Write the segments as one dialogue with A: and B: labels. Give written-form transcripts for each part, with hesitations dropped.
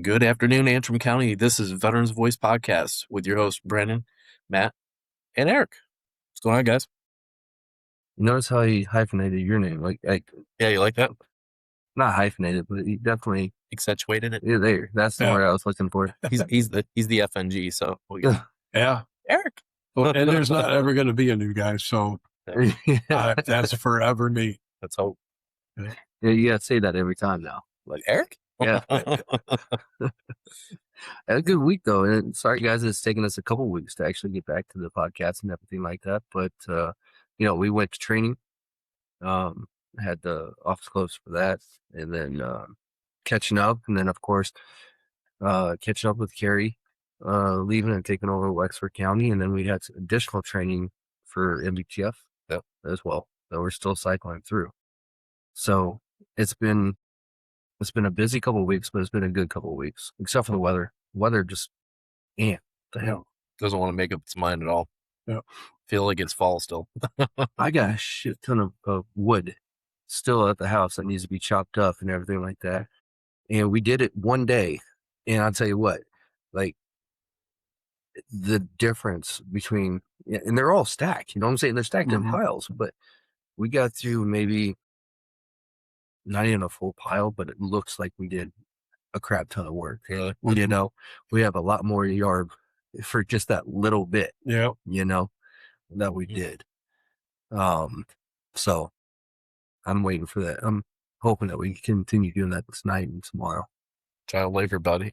A: Good afternoon, Antrim County. This is Veterans Voice Podcast with your hosts, Brandon, Matt, and Eric. What's going on, guys?
B: Notice how he hyphenated your name.
A: Yeah, you like that?
B: Not hyphenated, but he definitely
A: Accentuated it.
B: Yeah, there. That's the word I was looking for.
A: He's the FNG. So we got
C: Yeah,
A: Eric.
C: well, and there's not ever going to be a new guy, so that's forever me.
A: Let's hope.
B: Yeah, you gotta say that every time now.
A: Like Eric.
B: Yeah. Had a good week though, and sorry guys, it's taken us a couple weeks to actually get back to the podcast and everything like that. But we went to training, had the office closed for that, and then catching up, and then of course catching up with Carrie, leaving and taking over Wexford County, and then we had additional training for MBTF as well that we're still cycling through. So it's been a busy couple of weeks, but it's been a good couple of weeks, except for the weather. Weather just, the hell.
A: Doesn't want to make up its mind at all.
C: Yeah.
A: Feel like it's fall still.
B: I got a shit ton of wood still at the house that needs to be chopped up and everything like that. And we did it one day. And I'll tell you what, like the difference between, and they're all stacked, you know what I'm saying? They're stacked in piles, but we got through maybe not even a full pile, but it looks like we did a crap ton of work.
A: Really?
B: You know, we have a lot more yard for just that little bit,
C: Yeah.
B: That we did. So I'm waiting for that. I'm hoping that we can continue doing that tonight and tomorrow.
A: Child labor, buddy. I'm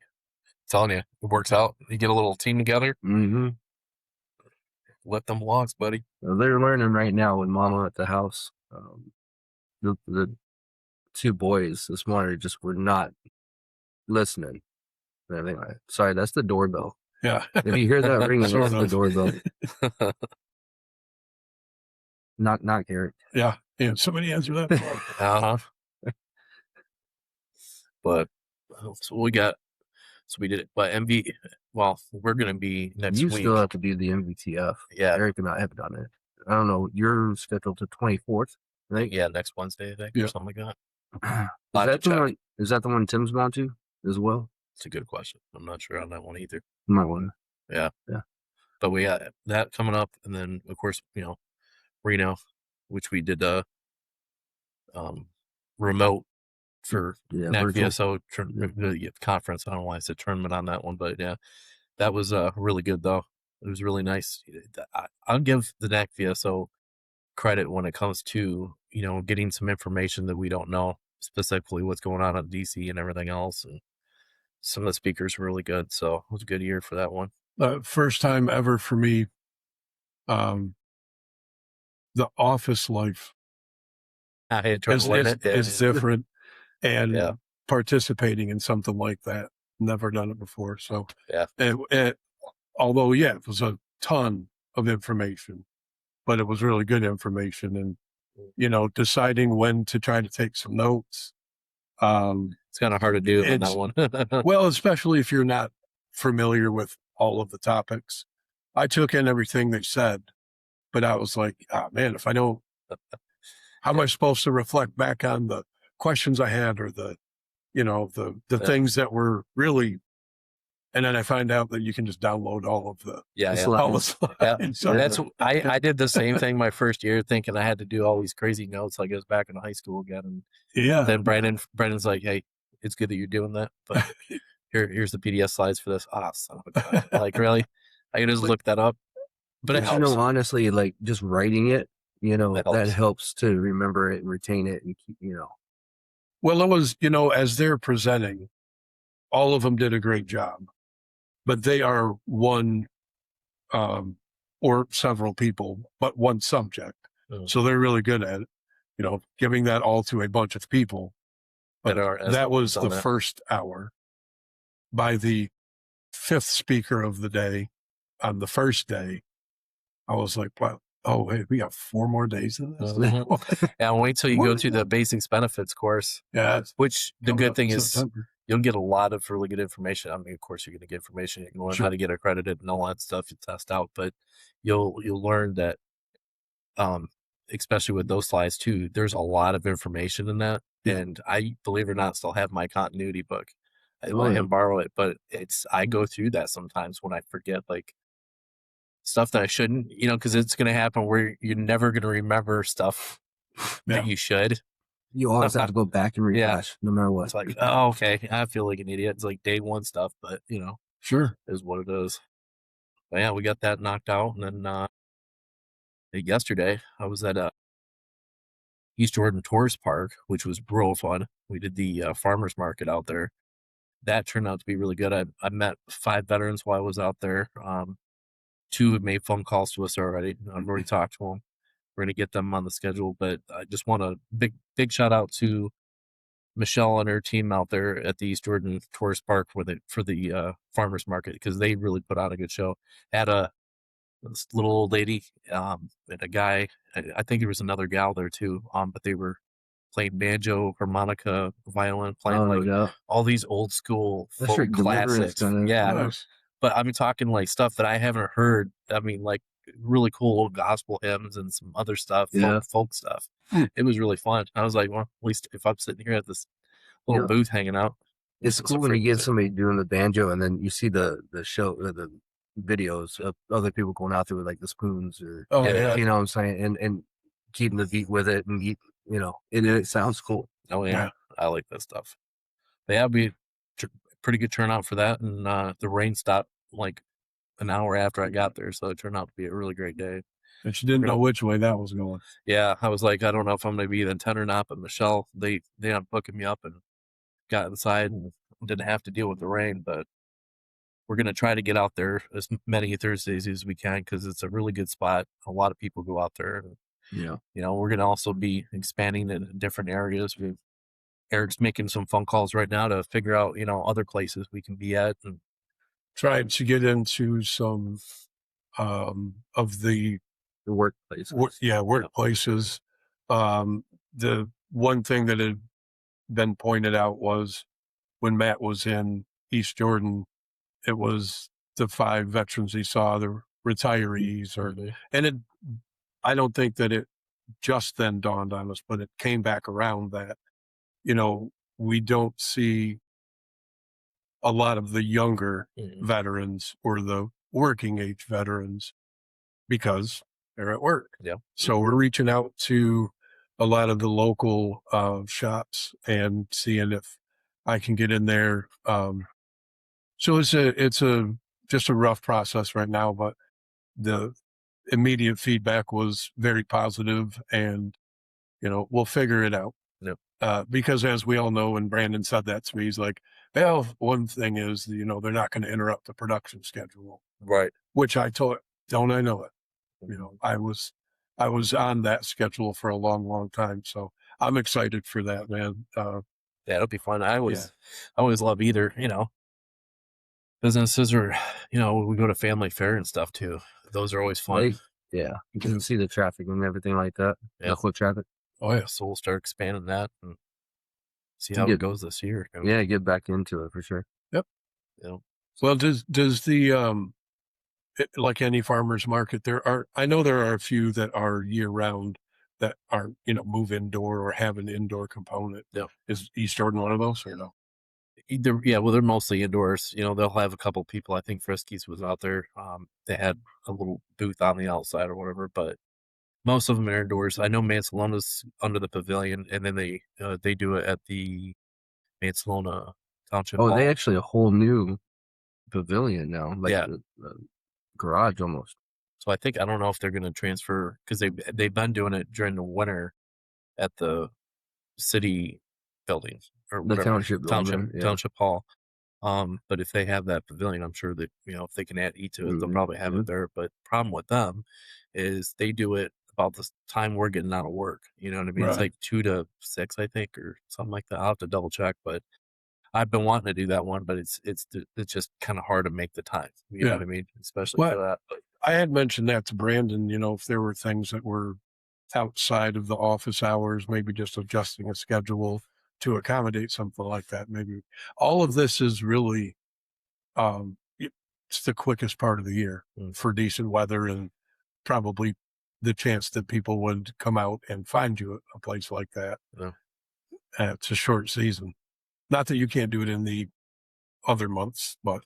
A: telling you, it works out. You get a little team together.
B: Mm-hmm.
A: Let them logs, buddy.
B: They're learning right now with Mama at the house. The two boys this morning just were not listening. And everything like that. Sorry, that's the doorbell.
C: Yeah.
B: If you hear that ringing, that's the doorbell. Not Garrett.
C: Yeah. Somebody answer that.
A: Uh-huh. But so we did it. But we're gonna be next week.
B: You still have to do the MVTF.
A: Yeah.
B: Eric and I have done it. I don't know. You're scheduled to 24th, right?
A: Yeah, next Wednesday, I think, or something like that.
B: Is that the one Tim's gone to as well?
A: It's a good question. I'm not sure on that one either.
B: Might want
A: to. Yeah. But we got that coming up, and then of course, Reno, which we did remote for NACVSO conference. I don't know why I said tournament on that one, but yeah, that was really good though. It was really nice. I'll give the NACVSO credit when it comes to getting some information that we don't know, specifically what's going on in DC and everything else, and some of the speakers were really good. So it was a good year for that one.
C: First time ever for me. The office life is different, and participating in something like that, never done it before. So although it was a ton of information, but it was really good information, and deciding when to try to take some notes.
A: It's kind of hard to do on that one.
C: Well, especially if you're not familiar with all of the topics. I took in everything they said, but I was like, man, if I don't, how am I supposed to reflect back on the questions I had, or the things that were really, and then I find out that you can just download all of the slides.
A: So I did the same thing my first year, thinking I had to do all these crazy notes like I was back in high school again. And then Brandon's like, hey, it's good that you're doing that, but here's the PDF slides for this. Son of a gun. Like, really? I can just look that up. But it helps.
B: Honestly, like just writing it, that helps to remember it and retain it, and keep,
C: Well, it was, as they're presenting, all of them did a great job, but they are one, or several people, but one subject. So they're really good at it, giving that all to a bunch of people. But that was the first hour. By the fifth speaker of the day, on the first day, I was like, wow, hey, we got 4 more days of this.
A: Yeah, wait till you go to the basics benefits course.
C: Yeah.
A: Which the good thing is you'll get a lot of really good information. I mean, of course, you're going to get information. You can learn how to get accredited and all that stuff you test out, but you'll learn that, especially with those slides too, there's a lot of information in that. And I, believe it or not, still have my continuity book. I let him borrow it, but I go through that sometimes when I forget like stuff that I shouldn't, because it's going to happen where you're never going to remember stuff that you should.
B: You always have to go back and rehash, no matter what.
A: It's like, oh, okay, I feel like an idiot. It's like day one stuff, but
C: sure,
A: is what it is. But yeah, we got that knocked out, and then yesterday I was at East Jordan Tourist Park, which was real fun. We did the farmers market out there. That turned out to be really good. I met 5 veterans while I was out there. 2 have made phone calls to us already. I've already talked to them. We're going to get them on the schedule, but I just want a big shout out to Michelle and her team out there at the East Jordan Tourist Park for the farmers market, because they really put on a good show. Had this little old lady and a guy. I think there was another gal there too. But they were playing banjo, harmonica, violin, playing all these old school folk classics. Yeah.
C: Nice.
A: But I'm talking like stuff that I haven't heard. I mean, like really cool old gospel hymns and some other stuff, folk stuff. It was really fun. I was like, well, at least if I'm sitting here at this little booth hanging out.
B: It's cool when you get somebody doing the banjo and then you see the show, the videos of other people going out there with like the spoons or, you know what I'm saying? And keeping the beat with it, and it sounds cool.
A: Oh yeah. I like that stuff. But yeah, be pretty good turnout for that, and the rain stopped like an hour after I got there, so it turned out to be a really great day.
C: And she didn't know which way that was going.
A: Yeah, I was like, I don't know if I'm going to be the 10 or not, but Michelle, they ended up booking me up and got inside and didn't have to deal with the rain, but we're going to try to get out there as many Thursdays as we can, because it's a really good spot. A lot of people go out there. And, we're going to also be expanding in different areas. Eric's making some phone calls right now to figure out, other places we can be at, and
C: trying to get into some of the
B: workplaces.
C: Workplaces. The one thing that had been pointed out was when Matt was in East Jordan, it was the 5 veterans he saw, the retirees, and I don't think that it just then dawned on us, but it came back around that, we don't see a lot of the younger veterans or the working age veterans because they're at work.
A: Yeah.
C: So we're reaching out to a lot of the local shops and seeing if I can get in there. So it's just a rough process right now, but the immediate feedback was very positive, and we'll figure it out.
A: Yep.
C: Because as we all know, and Brandon said that to me, he's like, well, one thing is, they're not going to interrupt the production schedule.
A: Right.
C: Which I told, don't I know it? I was on that schedule for a long, long time. So I'm excited for that, man.
A: It'll be fun. I always love either, businesses or, we go to family fair and stuff too. Those are always fun.
B: You can see the traffic and everything like that.
A: Yeah.
B: The foot traffic.
A: Oh yeah. So we'll start expanding that and see how it goes this year.
B: Yeah, get back into it for sure.
C: Yep. Well, does the like any farmers market, I know there are a few that are year round that aren't, move indoor or have an indoor component.
A: Yeah.
C: Is East Jordan one of those or no?
A: They're mostly indoors. They'll have a couple people. I think Friskies was out there. They had a little booth on the outside or whatever, but most of them are indoors. I know Mancelona's under the pavilion, and then they do it at the Mancelona Township Hall.
B: They actually a whole new pavilion now, like the garage almost.
A: So I don't know if they're going to transfer, because they've been doing it during the winter at the city building or whatever,
B: the
A: township hall. But if they have that pavilion, I'm sure that if they can add to it, they'll probably have it there. But problem with them is they do it about the time we're getting out of work. You know what I mean? Right. It's like 2 to 6, I think, or something like that. I'll have to double check, but I've been wanting to do that one, but it's just kind of hard to make the time. You know what I mean? Especially for that. But
C: I had mentioned that to Brandon, if there were things that were outside of the office hours, maybe just adjusting a schedule to accommodate something like that. Maybe all of this is really, it's the quickest part of the year for decent weather, and probably the chance that people would come out and find you a place like that.
A: Yeah.
C: It's a short season. Not that you can't do it in the other months, but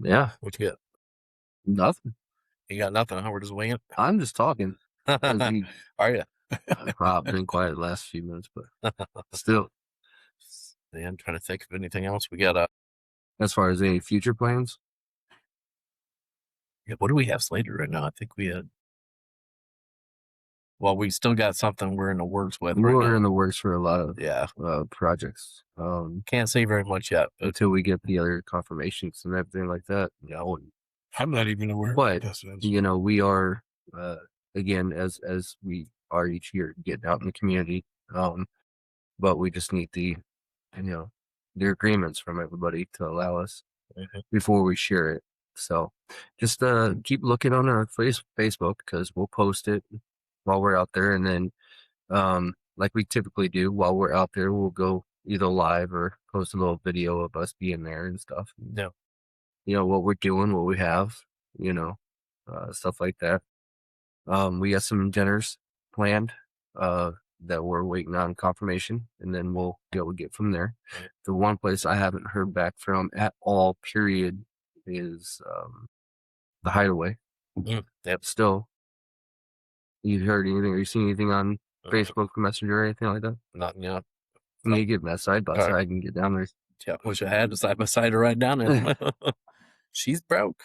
B: Yeah.
A: What you got?
B: Nothing.
A: You got nothing, huh? We're just winging it.
B: I'm just talking.
A: Are you?
B: I've probably been quiet the last few minutes, but still.
A: Yeah, I'm trying to think of anything else. We got
B: As far as any future plans?
A: what do we have slated right now? I think we had. Well, we still got something we're in the works with.
B: We're in the works for a lot of projects.
A: Can't say very much yet
B: until we get the other confirmations and everything like that.
A: Yeah,
C: I'm not even aware.
B: But we are again as we are each year getting out in the community. But we just need the agreements from everybody to allow us before we share it. So just keep looking on our Facebook because we'll post it while we're out there, and then like we typically do while we're out there, we'll go either live or post a little video of us being there and stuff. What we're doing, what we have, stuff like that. We got some dinners planned that we're waiting on confirmation, and then we'll be able to get from there. The one place I haven't heard back from at all, period, is the Hideaway. Still, you heard anything or you seen anything on Facebook Messenger or anything like that?
A: Nothing yet.
B: You need to get that side by side and get down there.
A: Yeah, wish I had a side by side to ride down there. She's broke.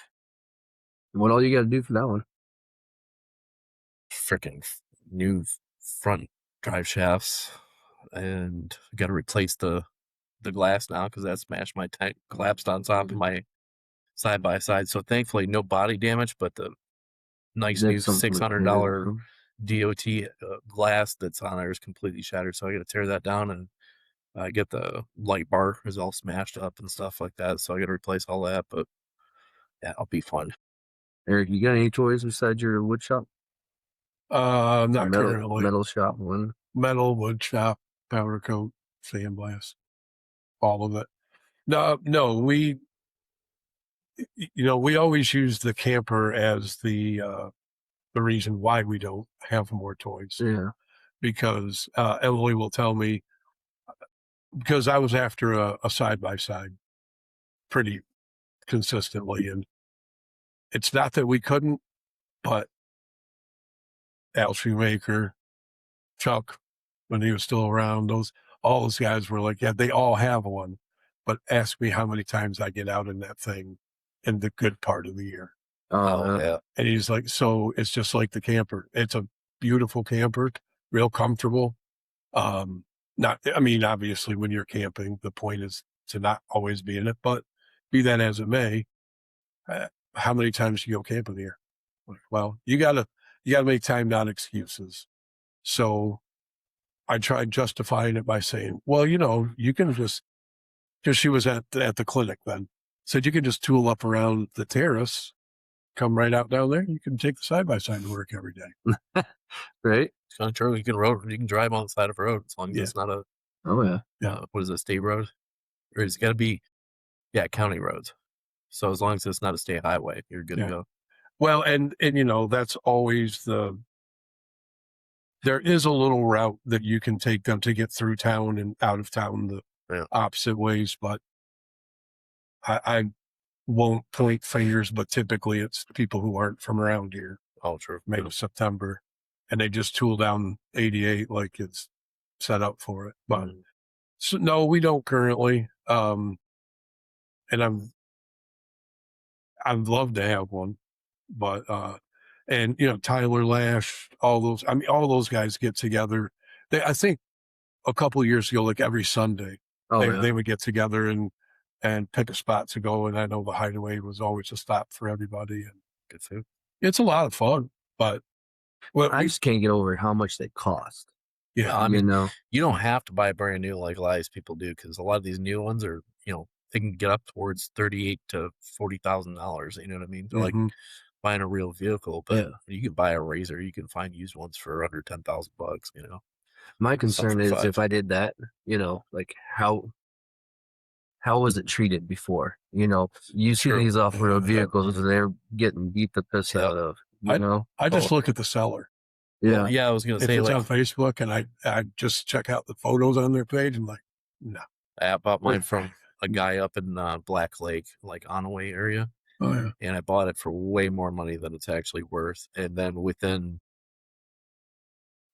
B: What all you got to do for that one?
A: Freaking new front drive shafts, and got to replace the glass now because that smashed my tank, collapsed on top of my side by side. So thankfully, no body damage, but the nice new $600 DOT glass that's on there is completely shattered. So I got to tear that down, and get the light bar is all smashed up and stuff like that. So I got to replace all that. But yeah, it'll be fun.
B: Eric, you got any toys besides your wood shop?
C: Not currently.
B: Metal shop, one.
C: Metal, wood shop, powder coat, sandblast, all of it. No, we always use the camper as the reason why we don't have more toys.
B: Yeah.
C: Because Emily will tell me, because I was after a side-by-side pretty consistently, and it's not that we couldn't, but Al Shoemaker, Chuck, when he was still around, all those guys were like, yeah, they all have one, but ask me how many times I get out in that thing in the good part of the year.
A: Yeah.
C: And he's like, so it's just like the camper. It's a beautiful camper, real comfortable. Obviously when you're camping, the point is to not always be in it, but be that as it may, how many times do you go camping here? Like, well, you gotta make time, not excuses. So I tried justifying it by saying, well, you can just, because she was at the clinic then, said you can just tool up around the terrace, come right out down there. You can take the side-by-side to work every day.
B: Right?
A: It's not true. You can drive on the side of a road as long as it's not a what is it, state road? Or it's got to be county roads. So as long as it's not a state highway, you're good to go.
C: Well, and that's always there is a little route that you can take them to get through town and out of town the opposite ways, but I won't point fingers, but typically it's people who aren't from around here.
A: Oh, true.
C: May of September, and they just tool down 88 like it's set up for it. But so, no, we don't currently. And I'd love to have one, but and Tyler Lash, all those guys get together. I think a couple of years ago, like every Sunday, they would get together and pick a spot to go. And I know the Hideaway was always a stop for everybody. And
A: good food.
C: It's a lot of fun, but
B: I just can't get over how much they cost.
A: Yeah, I mean, you don't have to buy brand new like a lot of these people do, because a lot of these new ones are, they can get up towards $38,000 to $40,000. You know what I mean? They're like buying a real vehicle, but you can buy a Razor. You can find used ones for under $10,000.
B: My concern is if I did that, like how was it treated before? You see these off-road vehicles, they're getting beat the piss out of.
C: I just look at the seller.
B: Yeah.
A: I was going to say,
C: it's on Facebook, and I just check out the photos on their page and like, no.
A: I bought mine from a guy up in Black Lake, like Onaway area.
C: Oh yeah.
A: And I bought it for way more money than it's actually worth. And then within,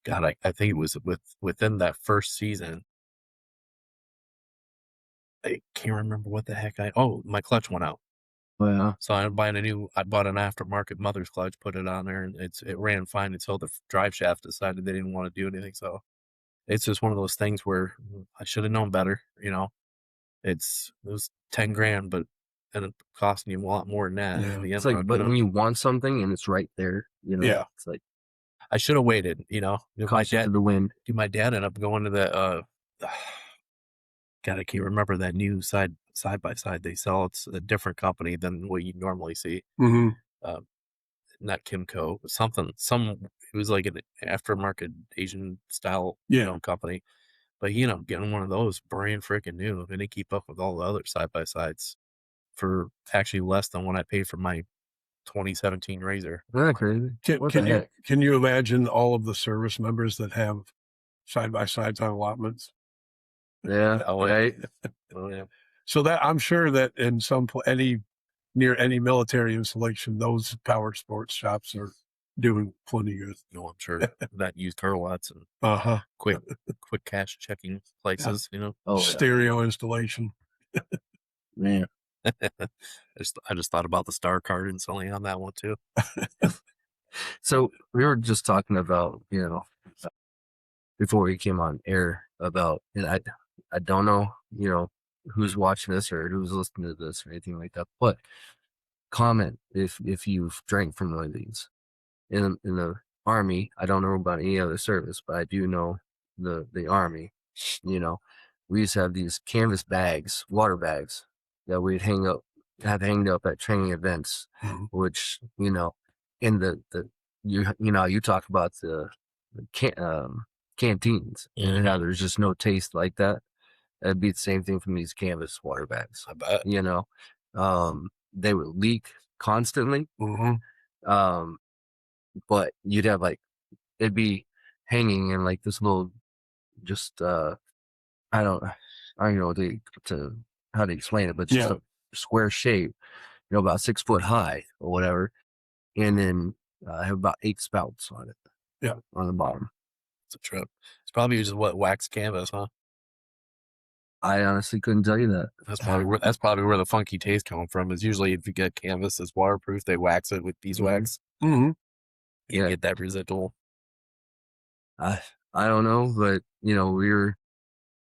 A: God, I think it was within that first season, I can't remember what the heck my clutch went out.
B: Well,
A: So I bought an aftermarket mother's clutch, put it on there, and it ran fine until the drive shaft decided they didn't want to do anything. So it's just one of those things where I should have known better. It was 10 grand, but ended up costing you a lot more than that.
C: Yeah.
A: In the
B: it's
A: end
B: like,
A: run,
B: but when you want something and it's right there,
C: Yeah.
B: it's like
A: I should have waited. My
B: caution to
A: dad,
B: the wind.
A: my dad ended up going to the God, I can't remember that new side by side they sell. It's a different company than what you normally see.
C: Mm-hmm.
A: Not Kimco, it was like an aftermarket Asian style, company. But getting one of those brand freaking new, and they keep up with all the other side by sides for actually less than what I paid for my 2017 Razor.
B: Isn't that crazy?
C: Can you imagine all of the service members that have side by sides on allotments?
B: Yeah. Right.
A: Oh yeah.
C: So that I'm sure that in near any military installation, those power sports shops are doing plenty good.
A: No, I'm sure that used car lots and quick cash checking places,
C: stereo installation.
B: Man.
A: I just thought about the Star card instantly on that one too.
B: So we were just talking about, before we came on air about, and I don't know, who's watching this or who's listening to this or anything like that, but comment if you've drank from one of these. In the Army, I don't know about any other service, but I do know the Army. We used to have these canvas bags, water bags, that we'd have hanged up at training events, which in the you talk about the canteens and how there's just no taste like that. It'd be the same thing from these canvas water bags.
A: I bet.
B: They would leak constantly. But you'd have it'd be hanging in this little, just I don't know how to explain it, but just a square shape, about 6 foot high or whatever, and then have about 8 spouts on it.
C: Yeah,
B: on the bottom.
A: It's a trip. It's probably just wax canvas, huh?
B: I honestly couldn't tell you that.
A: That's probably where the funky taste comes from. Is usually if you get canvas that's waterproof, they wax it with beeswax.
C: Mm-hmm.
A: You get that residual.
B: I don't know, but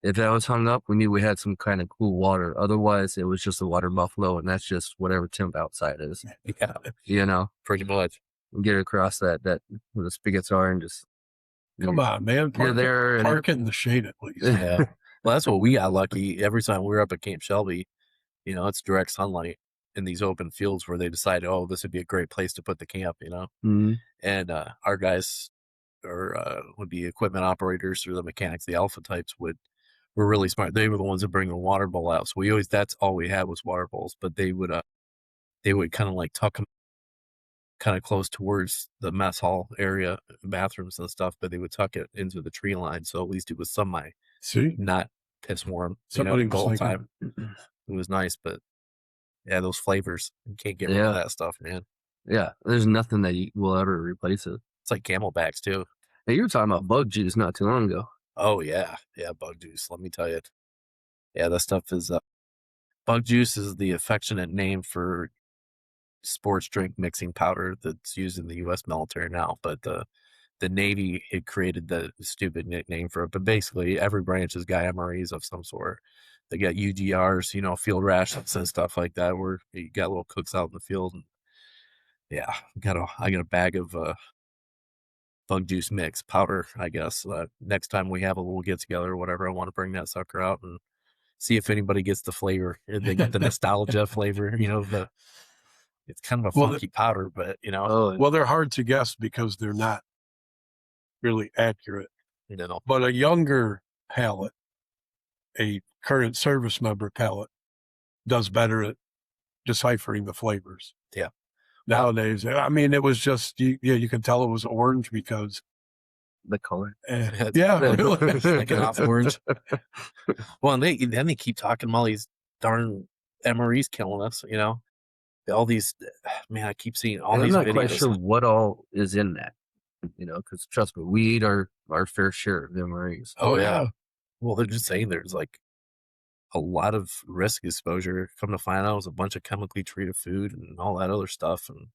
B: if that was hung up, we knew we had some kind of cool water. Otherwise, it was just a water buffalo, and that's just whatever temp outside is.
A: Yeah, pretty much.
B: Get across that where the spigots are, and just
C: come on, man. Park it in the shade at least.
A: Yeah. Well, that's what we got lucky. Every time we were up at Camp Shelby, it's direct sunlight in these open fields where they decided, this would be a great place to put the camp,
B: Mm-hmm.
A: And our guys would be equipment operators or the mechanics, the alpha types were really smart. They were the ones that bring the water bowl out. So that's all we had was water bowls, but they would kind of tuck them kind of close towards the mess hall area, bathrooms and stuff, but they would tuck it into the tree line. So at least it was not piss warm, the whole time. It was nice, but yeah, those flavors, you can't get rid of that stuff, man.
B: Yeah, there's nothing that will ever replace it.
A: It's like Camelbacks too.
B: Hey, you were talking about bug juice not too long ago.
A: Oh yeah, bug juice. Let me tell you, that stuff is bug juice is the affectionate name for sports drink mixing powder that's used in the U.S. military now, but the Navy had created the stupid nickname for it. But basically, every branch has got MREs of some sort. They got UGRs, field rations and stuff like that, where you got little cooks out in the field. And I got a bag of bug juice mix powder, I guess. Next time we have a little get together or whatever, I want to bring that sucker out and see if anybody gets the flavor. They get the nostalgia flavor, it's kind of a funky powder, but
C: well, they're hard to guess because they're not really accurate. But a younger palate, a current service member palate, does better at deciphering the flavors.
A: Yeah.
C: Nowadays, I mean, it was just you can tell it was orange because
B: The color.
C: Yeah,
A: It's like an off orange. Well, and they keep talking about all these darn MREs killing us. You know, all these. Man, I keep seeing all these
B: I'm not
A: videos.
B: quite sure what all is in that. You know, because trust me, we eat our fair share of MREs.
C: Oh yeah.
A: Well, they're just saying there's like a lot of risk exposure. Come to find out, it was a bunch of chemically treated food and all that other stuff. And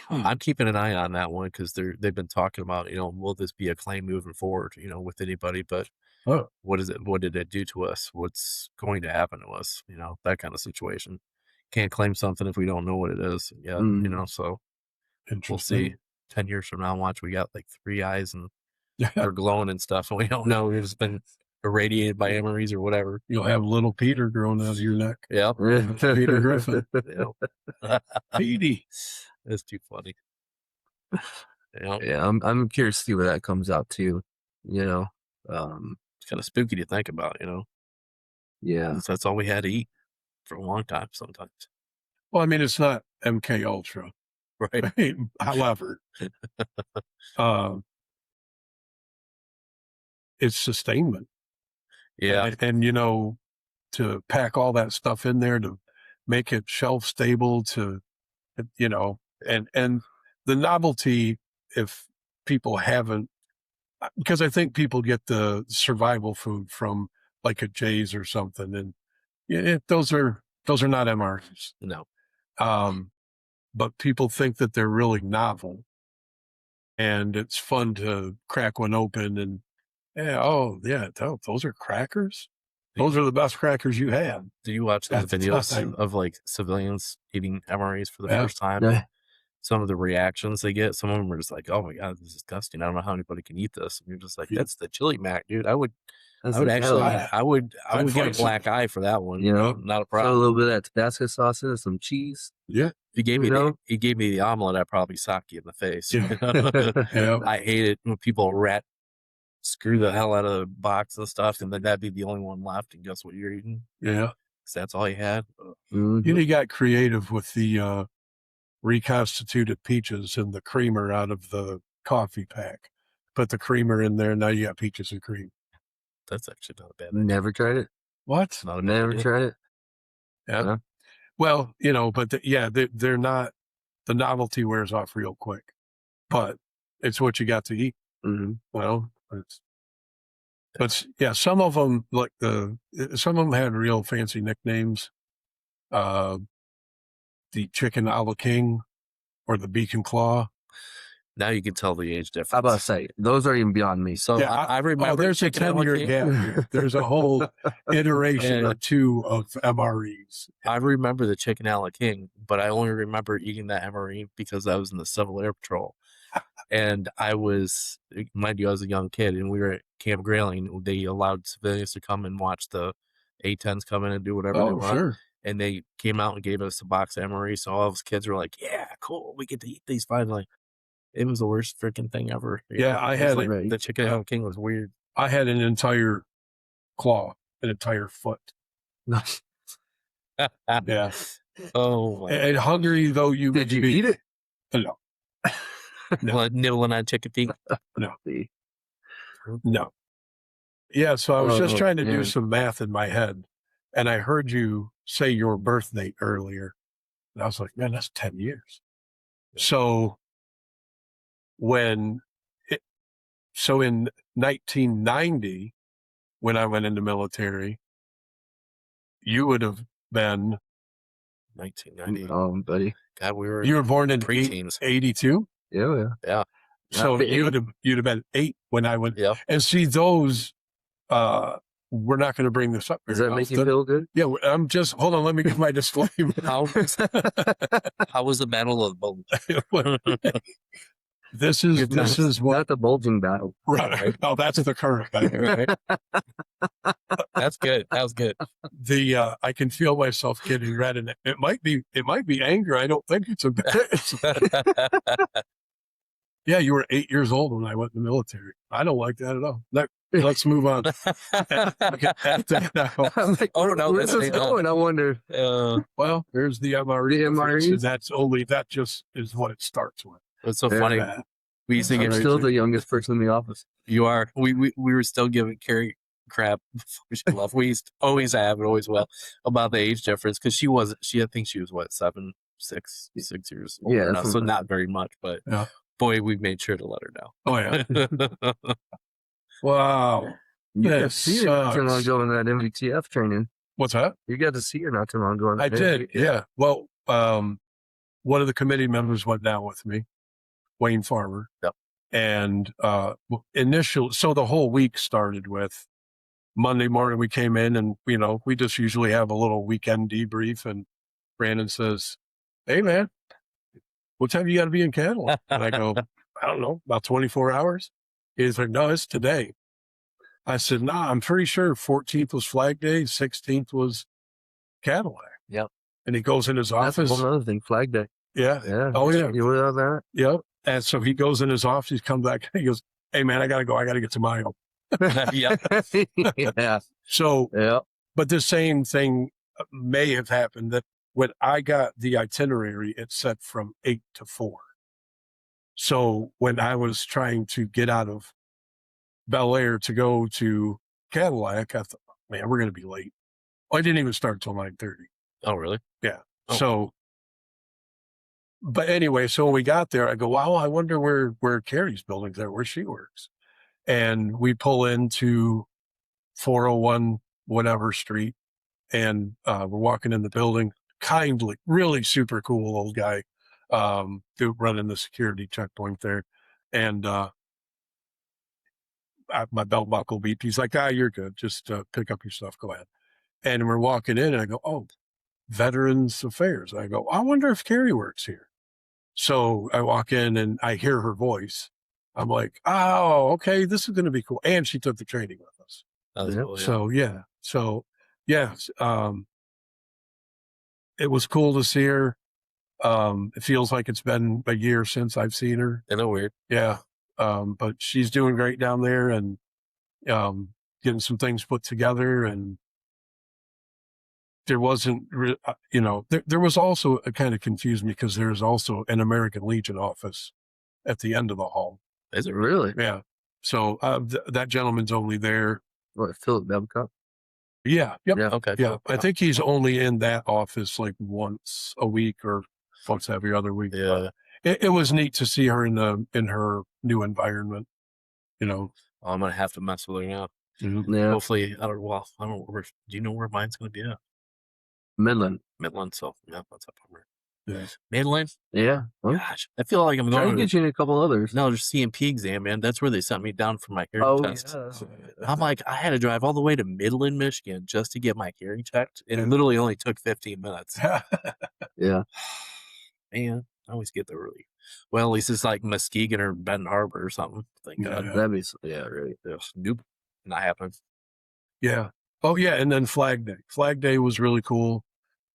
A: I'm keeping an eye on that one because they've been talking about, you know, will this be a claim moving forward, you know, with anybody? But what is it? What did it do to us? What's going to happen to us? You know, that kind of situation. Can't claim something if we don't know what it is yet. You know, so we'll see. 10 years from now, watch, we got like 3 eyes and they're glowing and stuff, and we don't know. We've just been irradiated by MREs or whatever.
C: You'll have little Peter growing out of your neck.
A: Yeah.
C: Peter Griffin.
A: Yep.
C: Petey.
A: That's too funny.
B: Yeah, I'm curious to see where that comes out too. You know,
A: it's kind of spooky to think about, you know.
B: Yeah,
A: That's all we had to eat for a long time sometimes.
C: Well, I mean, it's not MK Ultra.
A: Right.
C: However, it's sustainment.
A: Yeah.
C: And, you know, to pack all that stuff in there to make it shelf stable to, you know, and the novelty, if people haven't, because I think people get the survival food from like a Jay's or something. And those are not MREs.
A: No.
C: But people think that they're really novel, and it's fun to crack one open and, those are crackers. Those are the best crackers you had.
A: Did you watch those videos of like civilians eating MREs for the first time?
B: Yeah.
A: Some of the reactions they get, some of them are just like, "Oh my god, this is disgusting. I don't know how anybody can eat this." And you're just like, "That's the chili mac, dude. I would get a black eye for that one.
B: You know,
A: not a
B: throw
A: problem.
B: a little bit of that Tabasco sauce in, some cheese.
C: Yeah.
A: He gave me the omelet. I'd probably sock you in the face.
C: Yeah.
A: I hate it when people screw the hell out of the box and stuff, and then that'd be the only one left. And guess what you're eating?
C: Yeah.
A: Because that's all you had.
B: Mm-hmm.
C: You got creative with the reconstituted peaches and the creamer out of the coffee pack. Put the creamer in there. Now you got peaches and cream.
A: That's actually not a bad idea.
B: Never tried it.
C: What?
A: Not a bad
B: Never
A: idea.
B: tried it.
C: Yeah. Well, you know, but they're not. The novelty wears off real quick, but it's what you got to eat.
B: Mm-hmm.
C: Well, but yeah, some of them some of them had real fancy nicknames. The chicken a la king, or the beacon claw.
A: Now you can tell the age difference.
B: How about to say those are even beyond me.
A: So
C: Yeah,
A: I remember
C: there's a 10-year gap. There's a whole iteration or two of MREs.
A: I remember the chicken a la king, but I only remember eating that MRE because I was in the Civil Air Patrol. And I was, mind you, I was a young kid, and we were at Camp Grayling. They allowed civilians to come and watch the A-10s come in and do whatever they want.
C: Sure.
A: And they came out and gave us a box of MRE. So all of us kids were like, "Yeah, cool, we get to eat these finally." It was the worst freaking thing ever.
C: Yeah, I had
A: the chicken a la king was weird.
C: I had an entire claw, an entire foot. Yeah.
A: Oh,
C: And hungry though you
B: Did you
C: be,
B: eat it?
C: No.
A: nibbling on chicken feet.
C: No. Yeah, so I was just trying to do
B: man.
C: some math in my head, and I heard you say your birth date earlier, and I was like, man, that's 10 years. So in 1990, when I went into military, you would have been
A: 1990.
B: Buddy.
A: God,
C: you were born in
A: preteens.
C: 82.
A: Yeah.
C: So you'd have been 8 when I went.
A: Yeah.
C: And see those. We're not going to bring this up.
B: Does that make you feel good?
C: Yeah, I'm just hold on. Let me give my disclaimer.
A: How was the Battle of the Bulge?
C: This is what
B: Not the bulging battle.
C: right. Oh, that's the current battle.
A: Right? That's good. That was good.
C: I can feel myself getting red, and it might be anger. I don't think it's Yeah, you were 8 years old when I went in the military. I don't like that at all. Let's move on.
B: I'm like,
A: Oh, no,
B: where's this going? I wonder.
C: Well, there's the MRE.
B: The MREs?
C: And that just is what it starts with.
A: It's so funny. We used to
B: I'm
A: get
B: still the youngest person in the office.
A: You are. We were still giving Carrie crap before she left. We used to always have it, always will, about the age difference because I think she was what, 6 years older
B: Yeah,
A: now, so not very much, but
C: Yeah.
A: boy, we made sure to let her know.
C: Oh yeah. Wow.
B: You got
C: That
B: to see her not too long
C: sucks.
B: ago in that MVTF training.
C: What's that?
B: You got to see her not too long ago.
C: I did. Yeah. Well, one of the committee members went down with me, Wayne Farmer.
A: Yep.
C: And so the whole week started with Monday morning. We came in and, we just usually have a little weekend debrief. And Brandon says, "Hey, man, what time you got to be in Cadillac?" And I go, "I don't know, about 24 hours. He's like, "No, it's today." I said, "Nah, I'm pretty sure 14th was Flag Day, 16th was Cadillac."
A: Yep.
C: And he goes in his
B: That's
C: office.
B: one other thing, Flag Day.
C: Yeah.
B: Yeah.
C: Oh, yeah.
B: You were on that?
C: Yep. And so he goes in his office, he comes back, he goes, "Hey, man, I got to go. I got to get to Mayo."
A: Yeah.
B: Yeah.
C: So,
B: Yeah.
C: but the same thing may have happened that when I got the itinerary, it said from 8 to 4. So when I was trying to get out of Bel Air to go to Cadillac, I thought, man, we're going to be late. I didn't even start till 9:30.
A: Oh, really?
C: Yeah.
A: Oh.
C: So, but anyway, so when we got there, I go, wow, I wonder where Carrie's building's at, where she works. And we pull into 401 whatever street, and we're walking in the building. Kindly, really super cool old guy, running the security checkpoint there. And my belt buckle beeped. He's like, "You're good. Just pick up your stuff. Go ahead." And we're walking in, and I go, "Oh, Veterans Affairs." I go, "I wonder if Carrie works here." So I walk in, and I hear her voice. I'm like, "Oh, okay, this is going to be cool." And she took the training with us.
A: That was
B: Yeah.
A: cool, yeah.
C: So yeah. It was cool to see her. It feels like it's been a year since I've seen her.
A: Isn't that weird?
C: Yeah. But she's doing great down there, and getting some things put together. And there wasn't, there was also, it kind of confused me because there's also an American Legion office at the end of the hall.
A: Is it
B: Really?
C: Yeah. So that gentleman's only there.
B: What, Philip Babcock?
C: Yeah. Yep.
B: Yeah.
A: Okay.
C: Yeah. I think he's only in that office like once a week or once every other week.
A: Yeah.
C: It was neat to see her in her new environment,
A: Oh, I'm going to have to mess with her now.
B: Yeah.
A: Hopefully, I don't know where, do you know where mine's going to be at?
B: Midland.
A: Midland, so yeah, that's up over.
C: Yeah.
A: Midland?
B: Yeah. Well,
A: Gosh, I feel like I'm
B: try
A: going
B: to get you in a couple others.
A: No, there's CMP exam, man. That's where they sent me down for my hearing
B: Oh,
A: test.
B: yeah.
A: I'm like, I had to drive all the way to Midland, Michigan just to get my hearing checked. And it literally only took 15 minutes.
B: Yeah.
A: Man, I always get there early. Well, at least it's like Muskegon or Benton Harbor or something. Thank God.
B: That'd be, yeah, right.
A: Nope. Not happening.
C: Yeah. Oh, yeah. And then Flag Day. Flag Day was really cool.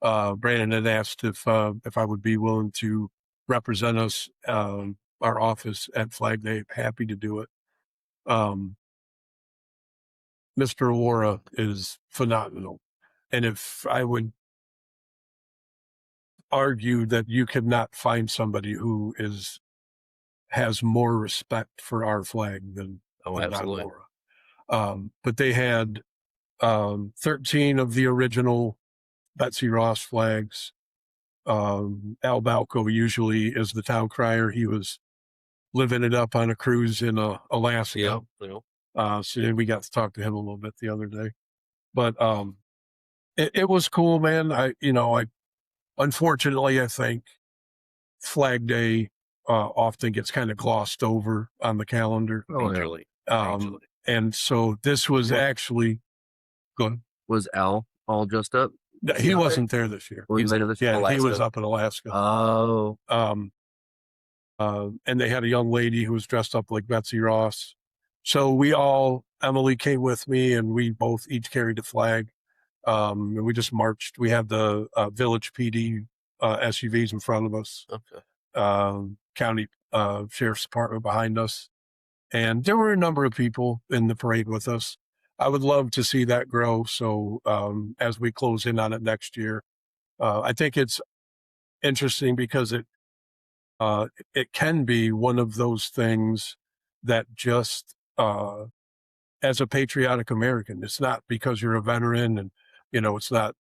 C: Brandon had asked if I would be willing to represent us, our office at Flag Day. Happy to do it. Mr. Aurora is phenomenal. And if I would argue that you could not find somebody who has more respect for our flag than
A: Absolutely.
C: Aurora. But they had 13 of the original Betsy Ross flags. Al Balco usually is the town crier. He was living it up on a cruise in Alaska.
A: Yeah.
C: So we got to talk to him a little bit the other day. But it was cool, man. Unfortunately, I think Flag Day often gets kind of glossed over on the calendar.
B: Oh,
A: Majorly.
C: And so this was actually good.
B: Was Al all dressed up?
C: He wasn't there this year.
B: He was later this year?
C: Yeah, he was up in Alaska.
B: Oh.
C: And they had a young lady who was dressed up like Betsy Ross. So Emily came with me, and we both each carried a flag. And we just marched. We had the Village PD SUVs in front of us.
A: Okay.
C: County Sheriff's Department behind us. And there were a number of people in the parade with us. I would love to see that grow. So as we close in on it next year, I think it's interesting because it can be one of those things that just, as a patriotic American, it's not because you're a veteran and, it's not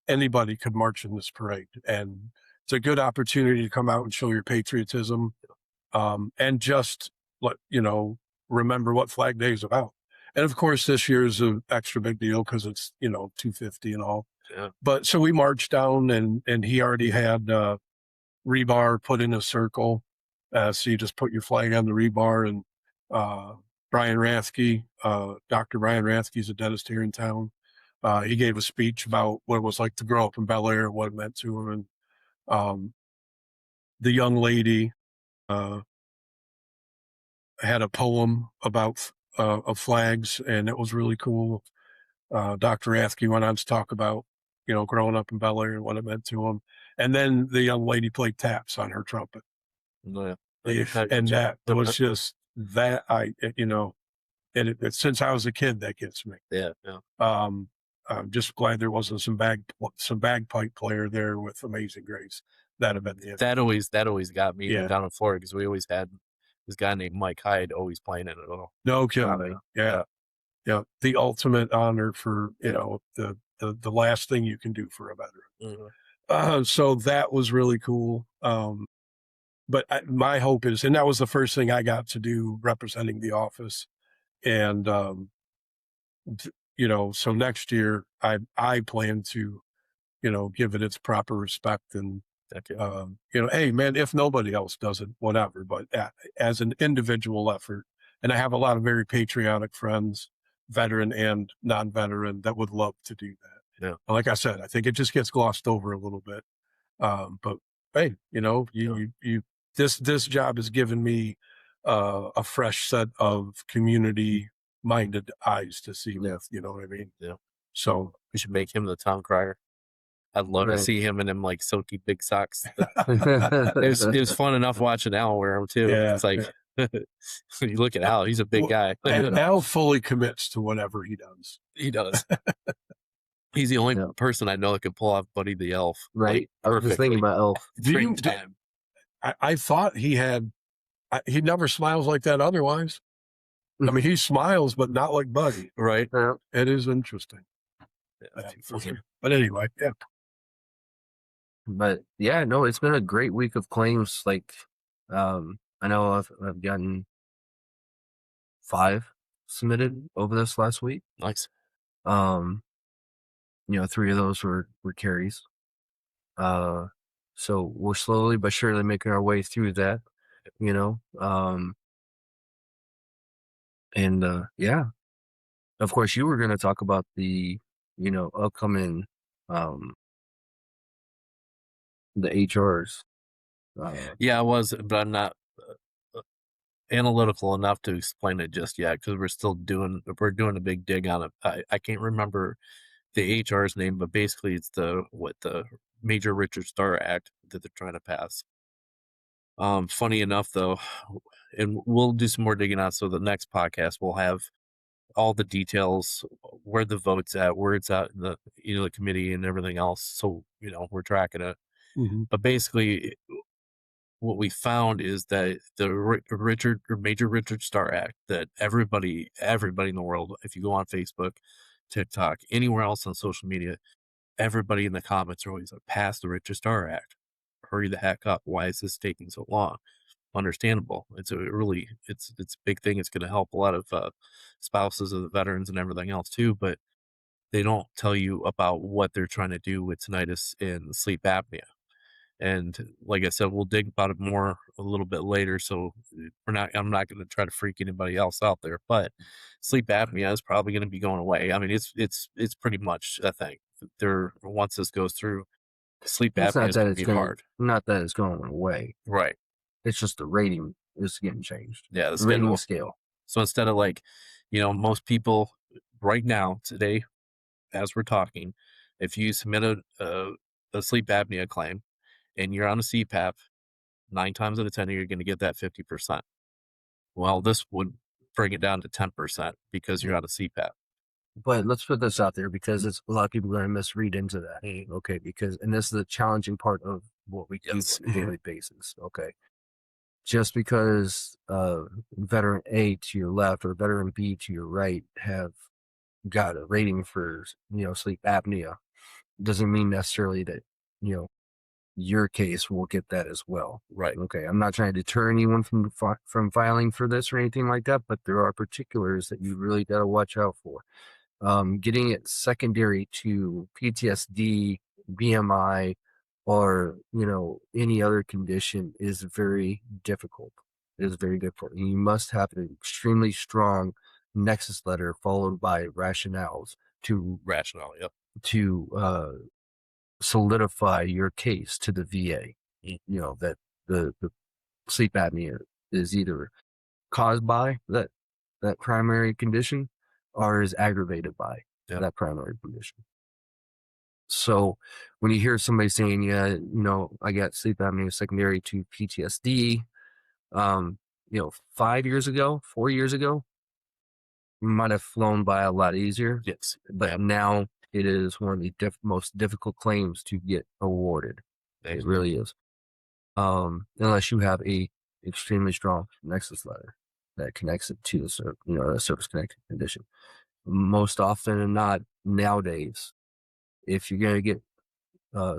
C: anybody could march in this parade. And it's a good opportunity to come out and show your patriotism, and just remember what Flag Day is about. And of course, this year is an extra big deal because it's, 250 and all.
A: Yeah.
C: But so we marched down and he already had rebar put in a circle. So you just put your flag on the rebar, and Brian Rathke, Dr. Brian Rathke is a dentist here in town. He gave a speech about what it was like to grow up in Bel Air, what it meant to him. And the young lady had a poem about of flags, and it was really cool. Dr. Rathke went on to talk about, growing up in Bel Air and what it meant to him. And then the young lady played taps on her trumpet.
A: Oh,
C: And that was just that and since I was a kid, that gets me.
A: Yeah.
C: I'm just glad there wasn't some bagpipe player there with Amazing Grace. That'd have been
A: that always got me down in Florida, because we always had this guy named Mike Hyde always playing it at all.
C: No kidding. Yeah. The ultimate honor for the last thing you can do for a veteran.
A: Mm-hmm.
C: So that was really cool. But my hope is, and that was the first thing I got to do representing the office. And, so next year I plan to, give it its proper respect and, hey man, if nobody else does it, whatever, but as an individual effort. And I have a lot of very patriotic friends, veteran and non-veteran, that would love to do that.
A: Yeah.
C: Like I said, I think it just gets glossed over a little bit. But hey, this job has given me a fresh set of community-minded eyes to see with. You know what I mean?
A: Yeah.
C: So
A: we should make him the town crier. I'd love to see him in them like silky big socks. It was fun enough watching Al wear them too.
C: Yeah,
A: it's like you look at Al; he's a big guy.
C: Al fully commits to whatever he does.
A: He does. He's the only person I know that can pull off Buddy the Elf.
B: Right. I was just thinking about Elf.
C: I thought he never smiles like that otherwise. I mean, he smiles, but not like Buddy.
A: Right.
C: Yeah. It is interesting. Yeah. But anyway, yeah.
B: But yeah, no, it's been a great week of claims. Like, I know I've gotten 5 submitted over this last week.
A: Nice.
B: 3 of those were carries. So we're slowly but surely making our way through that, yeah. Of course, you were going to talk about the, upcoming, the HRs.
A: Yeah, I was, but I'm not analytical enough to explain it just yet, because we're doing a big dig on it. I can't remember the HR's name, but basically it's the Major Richard Starr Act that they're trying to pass. Funny enough though, and we'll do some more digging on, so the next podcast we'll have all the details, where the vote's at, where it's at in the the committee and everything else, so we're tracking it.
C: Mm-hmm.
A: But basically what we found is that the Major Richard Starr Act, that everybody in the world, if you go on Facebook, TikTok, anywhere else on social media, everybody in the comments are always like, pass the Richard Starr Act, hurry the heck up, why is this taking so long? Understandable. It's a big thing. It's going to help a lot of spouses of the veterans and everything else too, but they don't tell you about what they're trying to do with tinnitus and sleep apnea. And like I said, we'll dig about it more a little bit later. So I'm not going to try to freak anybody else out there, but sleep apnea is probably going to be going away. I mean, it's pretty much a thing. Once this goes through, sleep apnea is going to be hard.
B: Not that it's going away.
A: Right.
B: It's just the rating is getting changed.
A: Yeah, the
B: rating scale.
A: So instead of most people right now, today, as we're talking, if you submit a sleep apnea claim and you're on a CPAP, 9 times out of 10 you're going to get that 50%. Well, this would bring it down to 10% because you're on a CPAP.
B: But let's put this out there, because it's a lot of people are going to misread into that. Okay, and this is the challenging part of what we do on a daily basis. Okay. just because veteran A to your left or veteran B to your right have got a rating for, sleep apnea doesn't mean necessarily that, your case will get that as well.
A: Right.
B: Okay. I'm not trying to deter anyone from filing for this or anything like that, but there are particulars that you really got to watch out for. Getting it secondary to PTSD, BMI, or, any other condition is very difficult. It is very difficult. And you must have an extremely strong nexus letter followed by rationales to
A: Yep.
B: solidify your case to the VA. That the sleep apnea is either caused by that primary condition or is aggravated by that primary condition. So when you hear somebody saying, yeah, I got sleep apnea secondary to PTSD, 4 years ago, might have flown by a lot easier.
A: Yes.
B: But now it is one of the most difficult claims to get awarded. It really is. Unless you have a extremely strong nexus letter that connects it to a service-connected condition. Most often than not, nowadays, if you're going to get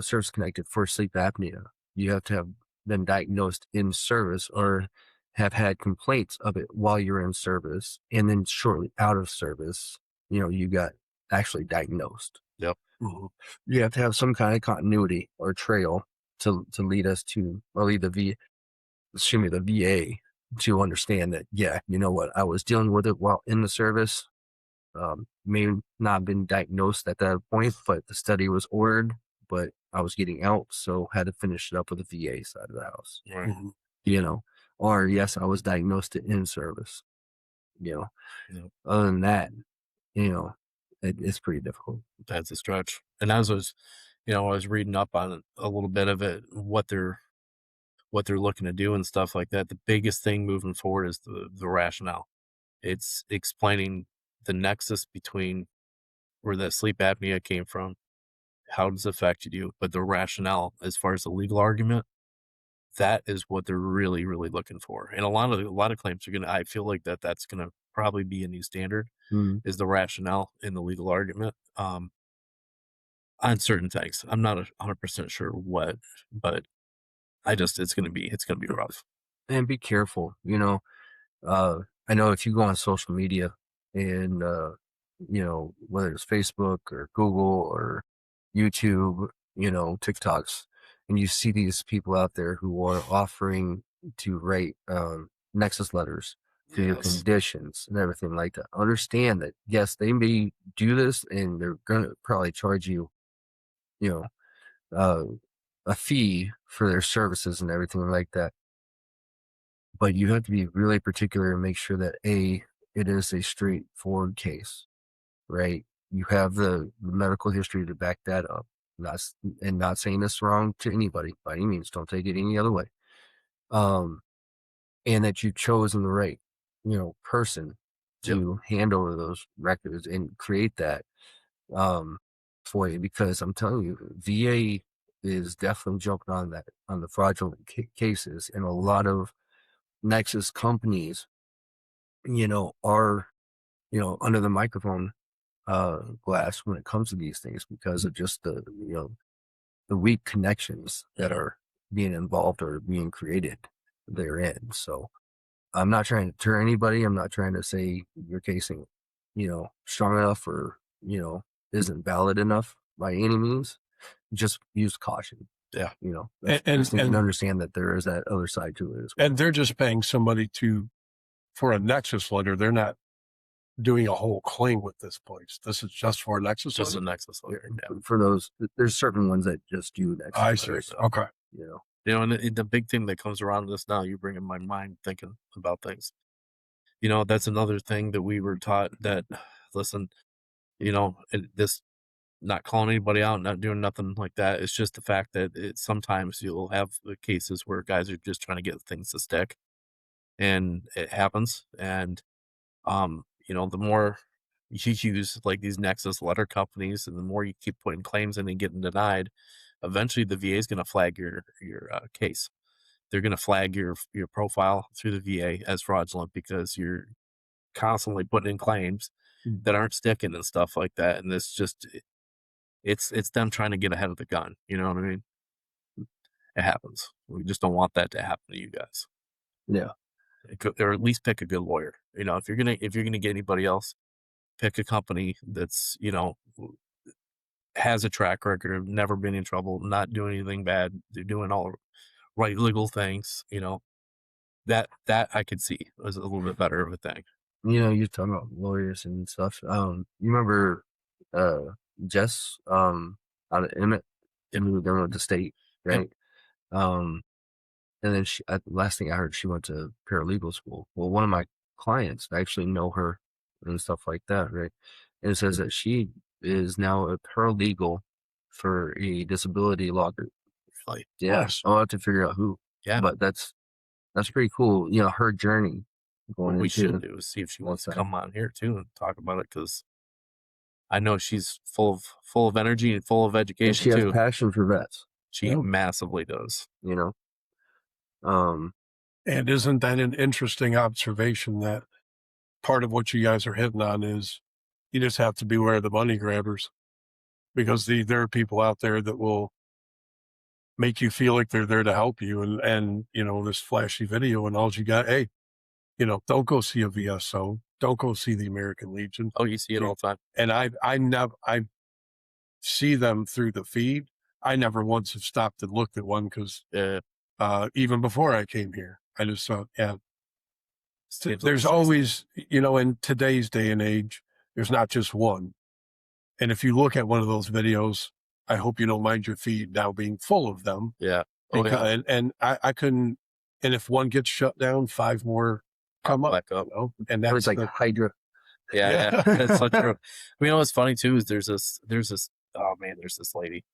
B: service-connected for sleep apnea, you have to have been diagnosed in service or have had complaints of it while you're in service, and then shortly out of service, you got actually diagnosed.
A: Yep.
B: Mm-hmm. You have to have some kind of continuity or trail to lead us to, or lead the VA to understand that, yeah, you know what, I was dealing with it while in the service. May not have been diagnosed at that point, but the study was ordered, but I was getting out, so had to finish it up with the VA side of the house.
A: Right.
B: Or yes, I was diagnosed in service. Other than that, it's pretty difficult.
A: That's a stretch. And as I was reading up on a little bit of it, what they're looking to do and stuff like that. The biggest thing moving forward is the rationale. It's explaining the nexus between where that sleep apnea came from, how does it affect you, but the rationale as far as the legal argument, that is what they're really, really looking for. And a lot of claims are I feel like that's gonna probably be a new standard, is the rationale in the legal argument. On certain things. I'm not 100% sure what, but it's gonna be rough.
B: And be careful, I know if you go on social media and, whether it's Facebook or Google or YouTube, TikToks, and you see these people out there who are offering to write nexus letters for your conditions and everything like that. Understand that, yes, they may do this and they're going to probably charge you, a fee for their services and everything like that. But you have to be really particular and make sure that it is a straightforward case, right? You have the medical history to back that up. Not saying this wrong to anybody by any means. Don't take it any other way. And that you've chosen the right, person to hand over those records and create that for you. Because I'm telling you, VA is definitely jumping on the fraudulent cases, and a lot of Nexus companies, are, under the microphone glass when it comes to these things because of just the weak connections that are being involved or being created therein. So I'm not trying to deter anybody. I'm not trying to say your case ain't, strong enough or, isn't valid enough by any means. Just use caution.
A: Yeah.
B: And understand that there is that other side to it as well.
C: And they're just paying somebody for a Nexus letter. They're not doing a whole claim with this place. This is just for a Nexus
A: Just
C: letter?
A: a Nexus letter. Yeah.
B: For those, there's certain ones that just do Nexus
C: I see.
B: letters.
C: Okay.
A: And the big thing that comes around this now, you bring in my mind thinking about things. That's another thing that we were taught that, listen, this, not calling anybody out, not doing nothing like that. It's just the fact that sometimes you'll have cases where guys are just trying to get things to stick, and it happens. And, the more you use like these Nexus letter companies, and the more you keep putting claims in and getting denied, eventually the VA is going to flag your case. they're going to flag your profile through the VA as fraudulent because you're constantly putting in claims that aren't sticking and stuff like that. And this just, it's them trying to get ahead of the gun. You know what I mean? It happens. We just don't want that to happen to you guys.
B: Yeah.
A: Or at least pick a good lawyer. You know, if you're gonna get anybody else, pick a company that's, you know, has a track record of never been in trouble, not doing anything bad. They're doing all right legal things. You know, that I could see was a little bit better of a thing.
B: You know, you're talking about lawyers and stuff. You remember Jess out of Emmett, moved down to state, right? And then last thing I heard, she went to paralegal school. Well, one of my clients, I actually know her and stuff like that, right? And it says that she is now a paralegal for a disability law group.
A: Like,
B: yeah,
C: nice.
B: I'll have to figure out who.
A: Yeah,
B: but that's pretty cool. You know, her journey.
A: What we should do is see if she wants to come on here too and talk about it, because I know she's full of energy and full of education
B: and she has passion for vets.
A: She massively does.
B: You know.
C: And isn't that an interesting observation that part of what you guys are hitting on is you just have to beware of the money grabbers, because there are people out there that will make you feel like they're there to help you. And you know, this flashy video and all you got, hey, you know, don't go see a VSO. Don't go see the American Legion.
A: Oh, you see it all the time.
C: And I see them through the feed. I never once have stopped and looked at one because even before I came here, I just thought, there's always, you know, in today's day and age, there's not just one. And if you look at one of those videos, I hope you don't mind your feed now being full of them.
A: Yeah.
C: And I couldn't, and if one gets shut down, 5 more come up.
A: Back up.
C: You know? And that's
B: like Hydra.
A: Yeah. That's so true. I mean, what's funny too is there's this lady.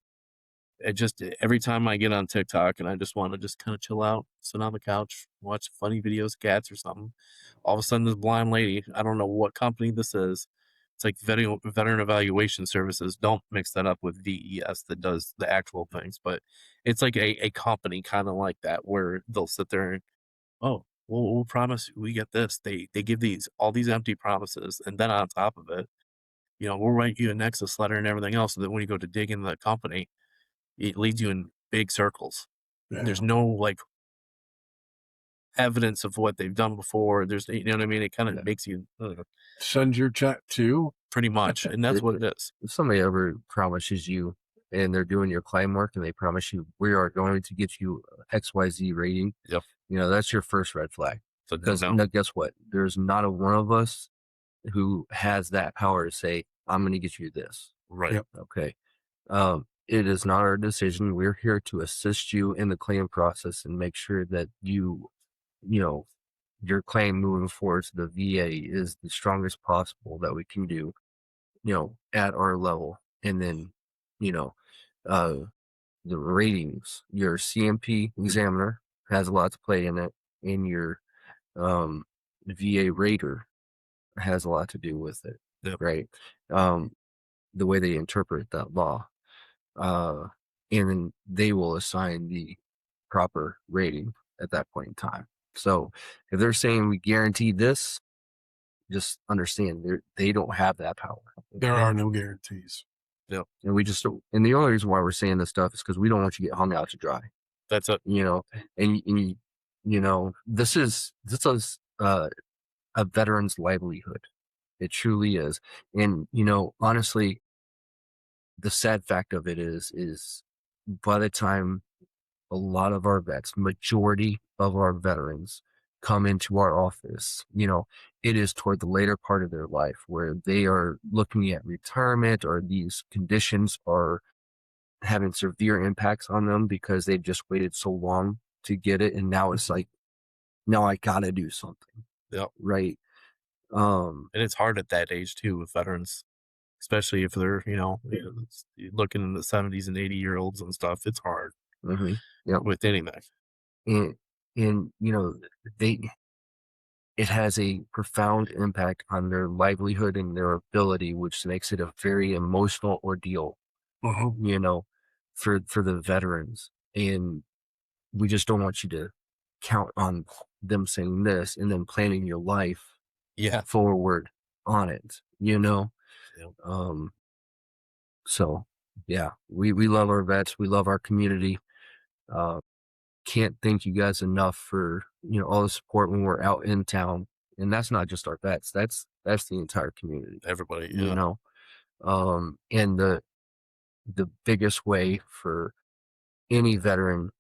A: It just, every time I get on TikTok and I just want to just kind of chill out, sit on the couch, watch funny videos of cats or something, all of a sudden this blind lady, I don't know what company this is. It's like veteran evaluation services. Don't mix that up with VES that does the actual things, but it's like a company kind of like that, where they'll sit there and, oh, we'll promise we get this. They give all these empty promises, and then on top of it, you know, we'll write you a Nexus letter and everything else, so that when you go to dig into the company, it leads you in big circles. Yeah. There's no like evidence of what they've done before. There's, you know what I mean? It kind of makes you
C: send your check to,
A: pretty much, and that's what it is.
B: If somebody ever promises you, and they're doing your claim work, and they promise you, we are going to get you XYZ rating,
A: yep,
B: you know, that's your first red flag.
A: So
B: because now, guess what? There's not a one of us who has that power to say, I'm going to get you this.
A: Right.
C: Yep.
B: Okay. It is not our decision. We're here to assist you in the claim process and make sure that you know, your claim moving forward to the VA is the strongest possible that we can do, you know, at our level. And then, you know, the ratings, your CMP examiner has a lot to play in it, and your VA rater has a lot to do with it.
A: Yep.
B: Right? The way they interpret that law. And then they will assign the proper rating at that point in time. So if they're saying we guarantee this, just understand they don't have that power.
C: There are no guarantees.
B: Yep. And we just don't. And the only reason why we're saying this stuff is because we don't want you to get hung out to dry.
A: That's it.
B: You know, and you know, this is a veteran's livelihood. It truly is. And you know, honestly, the sad fact of it is by the time a lot of our vets, majority of our veterans, come into our office, you know, it is toward the later part of their life where they are looking at retirement, or these conditions are having severe impacts on them because they've just waited so long to get it. And now it's like, now I gotta do something.
A: Yep.
B: Right.
A: And it's hard at that age too with veterans, especially if they're, you know, looking in the 70s and 80-year-olds and stuff. It's hard.
B: Mm-hmm. Yep.
A: With anything.
B: And you know, it has a profound impact on their livelihood and their ability, which makes it a very emotional ordeal, you know, for the veterans. And we just don't want you to count on them saying this and then planning your life forward on it, you know?
A: Yep.
B: So yeah, we love our vets. We love our community. Can't thank you guys enough for, you know, all the support when we're out in town. And that's not just our vets. That's the entire community.
A: Everybody,
B: you know? And the biggest way for any veteran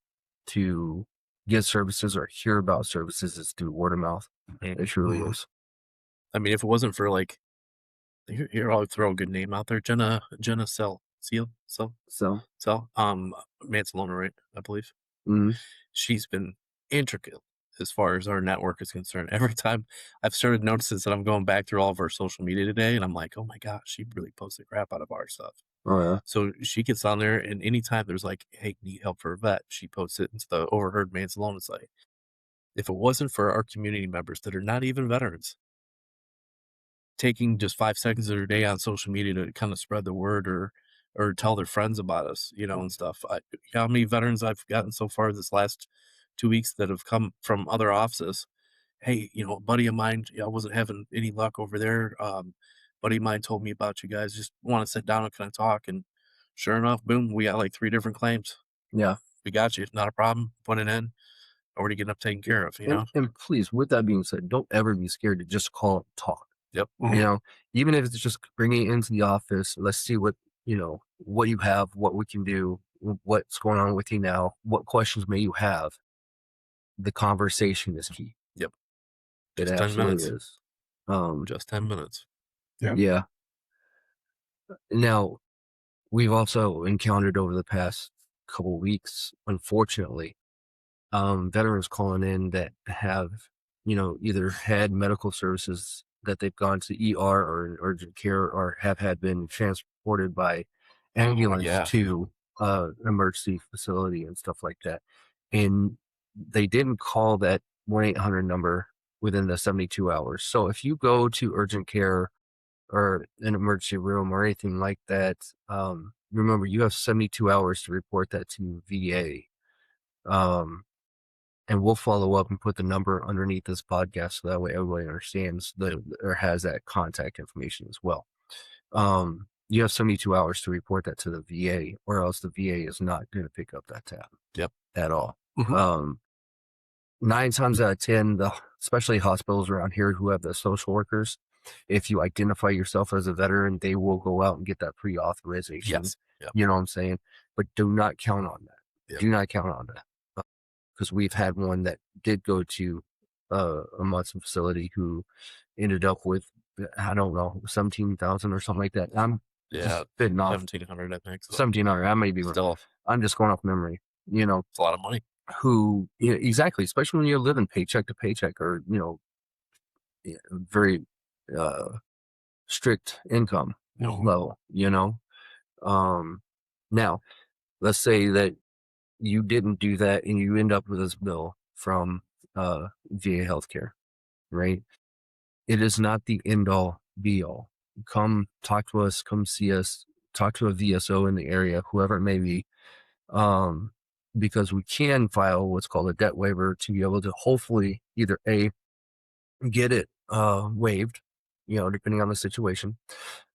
B: to get services or hear about services is through word of mouth. It truly is.
A: I mean, if it wasn't for like, here I'll throw a good name out there, Jenna Mansalona, right? I believe. She's been intricate as far as our network is concerned. Every time I've started noticing that I'm going back through all of our social media today, and I'm like, oh my gosh, she really posts the crap out of our stuff.
B: Oh yeah.
A: So she gets on there, and anytime there's like, hey, need help for a vet, she posts it into the Overheard Mansalona site. If it wasn't for our community members that are not even veterans, taking just 5 seconds of their day on social media to kind of spread the word or tell their friends about us, you know, and stuff. How many veterans I've gotten so far this last 2 weeks that have come from other offices? Hey, you know, a buddy of mine, I wasn't having any luck over there. Buddy of mine told me about you guys. Just want to sit down and kind of talk. And sure enough, boom, we got like 3 different claims.
B: Yeah.
A: We got you. Not a problem. Put it in. Already getting up taken care of, you know?
B: And please, with that being said, don't ever be scared to just call and talk.
A: Yep.
B: You know, even if it's just bringing it into the office, let's see what, you know, what you have, what we can do, what's going on with you now, what questions may you have. The conversation is key.
A: Yep.
B: It
A: Just 10 minutes.
B: is.
A: Just 10 minutes.
B: Yeah. Now, we've also encountered over the past couple of weeks, unfortunately, veterans calling in that have, you know, either had medical services that they've gone to ER or urgent care or have had been transported by ambulance to an emergency facility and stuff like that. And they didn't call that 1-800 number within the 72 hours. So if you go to urgent care or an emergency room or anything like that, remember you have 72 hours to report that to VA. And we'll follow up and put the number underneath this podcast so that way everybody understands or has that contact information as well. You have 72 hours to report that to the VA, or else the VA is not going to pick up that tab.
A: Yep.
B: At all. 9 times out of 10, especially hospitals around here who have the social workers, if you identify yourself as a veteran, they will go out and get that pre-authorization.
A: Yes. Yep.
B: You know what I'm saying? But do not count on that.
A: Yep.
B: Do not count on that. Because we've had one that did go to a Munson facility who ended up with, I don't know, 17,000 or something like that. I'm just bidding off
A: 1,700, I think. So
B: 1,700. I may be
A: still
B: wrong. I'm just going off memory. You know,
A: it's a lot of money.
B: Who, you know, exactly, especially when you're living paycheck to paycheck or, you know, very strict income level. You know, now let's say that you didn't do that and you end up with this bill from VA healthcare, right? It is not the end all be all. Come talk to us, come see us, talk to a VSO in the area, whoever it may be, because we can file what's called a debt waiver to be able to hopefully either A, get it waived, you know, depending on the situation,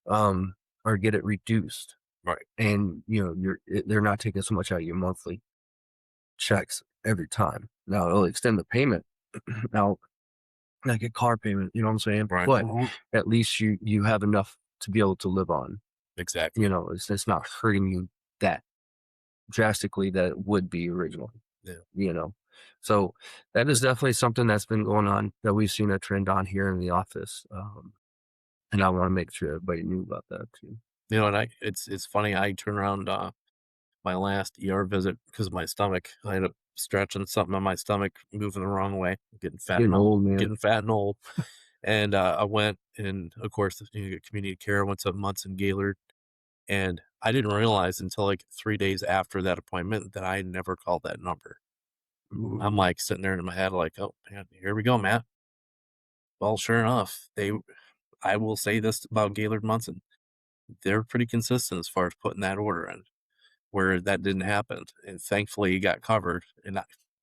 B: or get it reduced.
A: Right.
B: And, you know, they're not taking so much out of your monthly checks every time. Now it'll extend the payment out like a car payment, you know what I'm saying?
A: Right.
B: But at least you have enough to be able to live on.
A: Exactly.
B: You know, it's not hurting you that drastically that it would be originally.
A: Yeah.
B: You know, so that is definitely something that's been going on that we've seen a trend on here in the office. And I want to make sure everybody knew about that too.
A: You know, and it's funny. I turned around my last ER visit because of my stomach. I ended up stretching something on my stomach, moving the wrong way, getting fat and old, man. Getting fat and old. And I went, and of course, community care. Went to Munson Gaylord, and I didn't realize until like 3 days after that appointment that I never called that number. I'm like sitting there in my head, like, oh man, here we go, Matt. Well, sure enough, I will say this about Gaylord Munson. They're pretty consistent as far as putting that order in, where that didn't happen. And thankfully it got covered. And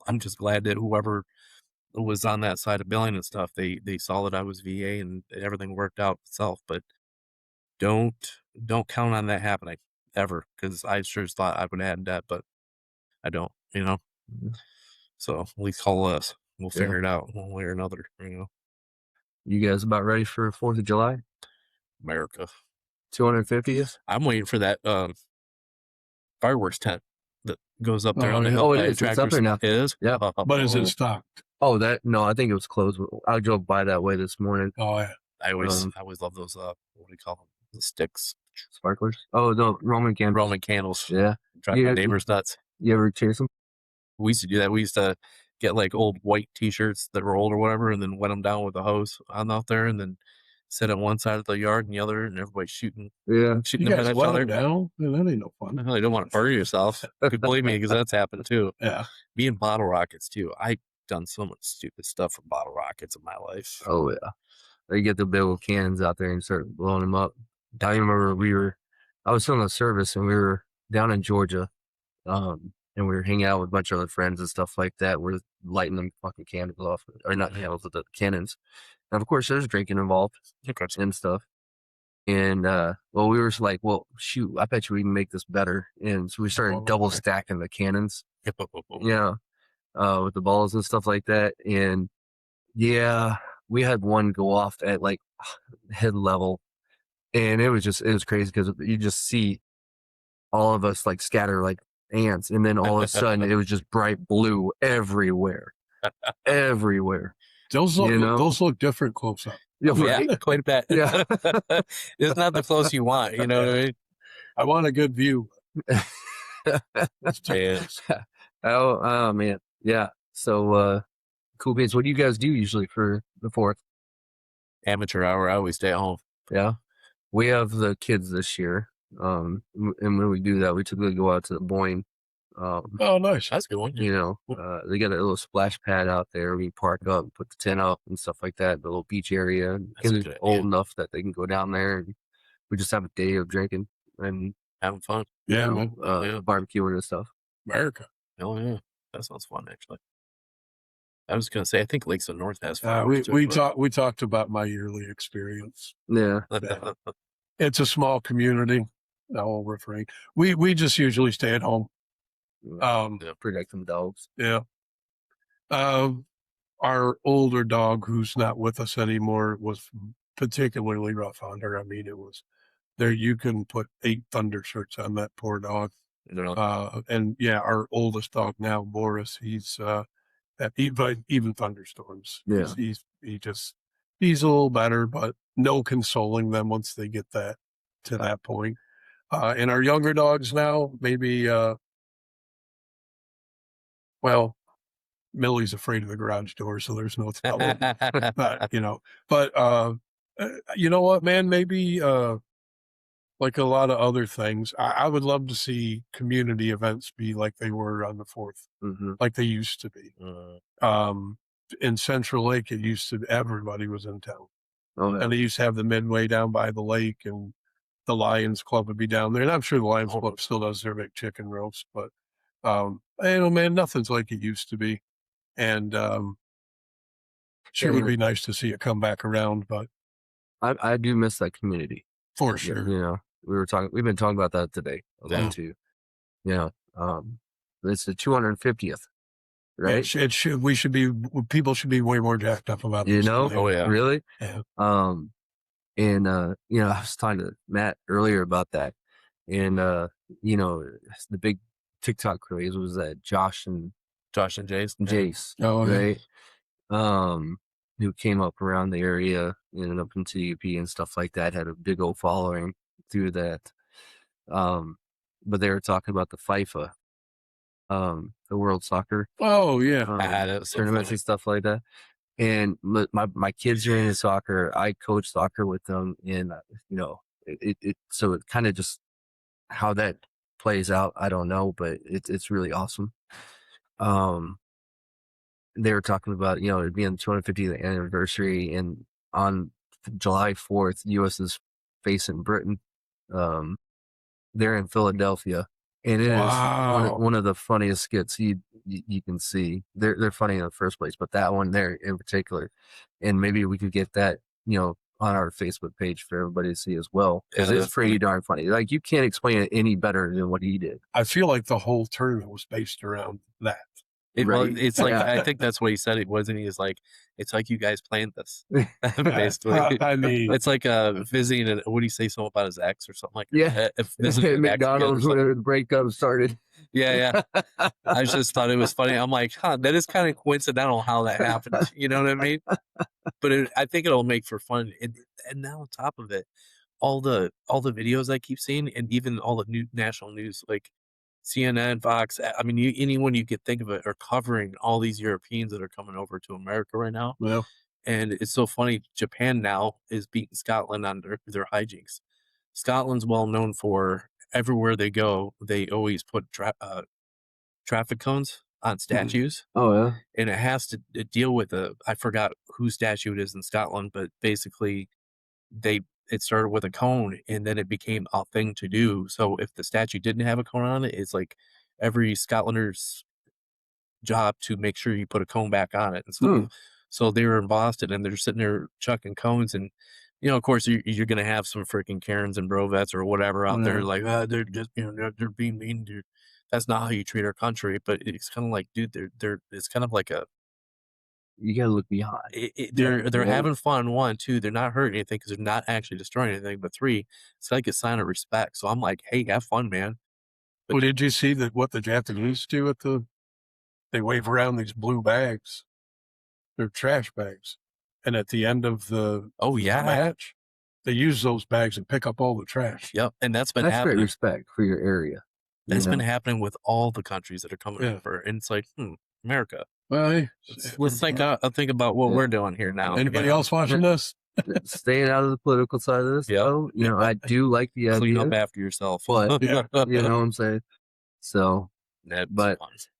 A: I'm just glad that whoever was on that side of billing and stuff, they saw that I was VA and everything worked out itself. But don't count on that happening ever, because I sure thought I would have had that, but I don't, So at least call us. We'll figure it out one way or another,
B: You guys about ready for 4th of July?
A: America.
B: 250th?
A: I'm waiting for that fireworks tent that goes up there
C: Oh,
A: on the
C: yeah.
A: hill.
B: Oh, it
A: by
B: is. It's up
A: Tractor
B: there now.
A: Supply. It is?
B: Yeah.
C: But is it stocked?
B: Oh, no, I think it was closed. I drove by that way this morning.
C: Oh, yeah.
A: I always love those, what do you call them? The sticks.
B: Sparklers? Oh, no, Roman candles.
A: Roman candles.
B: Yeah.
A: Drive my neighbors nuts.
B: You ever chase them?
A: We used to do that. We used to get like old white t-shirts that were old or whatever, and then wet them down with a hose on out there, and then sit on one side of the yard and the other, and everybody's shooting
C: You
A: them at
C: guys
A: each
C: wet
A: other.
C: them down? Man, that ain't no fun.
A: Well, you don't want to burn yourself. Believe me, because that's happened too.
C: Yeah.
A: Me and bottle rockets too. I've done so much stupid stuff with bottle rockets in my life.
B: Oh, yeah. They get the big old cannons out there and start blowing them up. I remember I was filming a service and we were down in Georgia, and we were hanging out with a bunch of other friends and stuff like that. We're lighting them fucking candles off, or not candles, but the cannons. And of course, there's drinking involved and stuff. And, we were like, well, shoot, I bet you we can make this better. And so we started double stacking the cannons, with the balls and stuff like that. And we had one go off at like head level, and it was crazy because you just see all of us like scatter like ants, and then all of a sudden it was just bright blue everywhere.
C: Those look different close up.
A: Yeah, quite a bit.
B: Yeah.
A: It's not the close you want, you know what I mean?
C: I want a good view.
B: Oh man. Yeah. So cool beans. What do you guys do usually for the 4th?
A: Amateur hour. I always stay at home.
B: Yeah. We have the kids this year. And when we do that, we typically go out to the Boyne.
C: Oh, nice.
A: That's a good one.
B: They got a little splash pad out there. We park up, put the tent up and stuff like that. The little beach area. Kids are old enough that they can go down there, and we just have a day of drinking and
A: having fun.
C: Yeah,
B: barbecuing and stuff.
C: America.
A: Oh yeah, that sounds fun actually. I was gonna say I think Lakes of the North has fun.
C: We talked about my yearly experience.
B: Yeah.
C: It's a small community. I'll refrain. We just usually stay at home.
B: Protect them dogs.
C: Yeah. Our older dog, who's not with us anymore, was particularly rough on her. I mean, it was there. You can put 8 thunder shirts on that poor dog. And yeah, our oldest dog now, Boris, he's even thunderstorms.
B: Yeah.
C: He's a little better, but no consoling them once they get to that point. And our younger dogs now, maybe, Millie's afraid of the garage door, so there's no telling. But, you know what, man, maybe, like a lot of other things, I would love to see community events be like they were on the 4th, like they used to be. In Central Lake, it used to be everybody was in town.
B: Oh, yeah.
C: And they used to have the Midway down by the lake, and the Lions Club would be down there. And I'm sure the Lions Club still does their big chicken roast, but, man, nothing's like it used to be. And sure would be nice to see it come back around, but
B: I do miss that community.
C: For sure.
B: We've been talking about that today a lot too. It's the 250th, right?
C: People should be way more jacked up about this.
A: Oh yeah.
B: Really?
C: Yeah.
B: I was talking to Matt earlier about that, and the big TikTok craze was that Josh and Jace.
C: Oh,
B: right. Who came up around the area, ended up into UP and stuff like that, had a big old following through that. But they were talking about the FIFA, the World Soccer.
C: Oh yeah.
B: Tournaments and stuff like that. And my kids are into soccer. I coach soccer with them, and so it kind of just how that plays out, I don't know, but it's really awesome. They were talking about, it being the 250th anniversary, and on July 4th, U.S. is facing Britain. They're in Philadelphia, And it is
C: Wow.
B: one of the funniest skits you can see. They're funny in the first place, but that one there in particular, and maybe we could get that, you know, on our Facebook page for everybody to see as well, because
A: Yeah,
B: it's pretty darn funny. Like, you can't explain it any better than what he did.
C: I feel like the whole tournament was based around that.
A: Well,
B: Right.
A: it's like,
B: Yeah.
A: I think that's what he said. It wasn't. He's like, it's like you guys planned this. Basically,
C: I mean,
A: it's like visiting. And what do you say? Something about his ex or something like that?
B: Yeah.
A: If visiting an ex again or
B: McDonald's
A: something.
B: when the breakup started.
A: Yeah. I just thought it was funny. I'm like, that is kind of coincidental how that happened. You know what I mean? But I think it'll make for fun. And now on top of it, all the videos I keep seeing, and even all the new national news, like CNN, Fox, I mean, anyone you could think of it, are covering all these Europeans that are coming over to America right now.
C: well,
A: And it's so funny. Japan now is beating Scotland on their hijinks. Scotland's well known for, everywhere they go, they always put traffic cones on statues.
B: Oh yeah.
A: And it has to deal with I forgot whose statue it is in Scotland, but basically it started with a cone, and then it became a thing to do. So if the statue didn't have a cone on it, it's like every Scotlander's job to make sure you put a cone back on it and stuff. So they were in Boston, and they're sitting there chucking cones, and you know, of course, you're gonna have some freaking Karens and Brovets or whatever out there, like, they're just, you know, they're being mean, dude. That's not how you treat our country. But it's kind of like, dude, they're it's kind of like
B: You gotta look beyond.
A: they're having fun. 1, 2, they're not hurting anything because they're not actually destroying anything. But 3, it's like a sign of respect. So I'm like, hey, have fun, man.
C: well, did you see that what the Japanese do at they wave around these blue bags? They're trash bags. And at the end of the match, they use those bags and pick up all the trash.
A: Yep. And that's been
B: That's
A: happening.
B: great respect for your area.
A: That's been happening with all the countries that are coming over. And it's like, America.
C: Well, hey,
A: Let's think about what we're doing here now.
C: Anybody else watching this?
B: Staying out of the political side of this, though, you know, I do like the idea.
A: Clean up after yourself.
B: But you know what I'm saying? So, but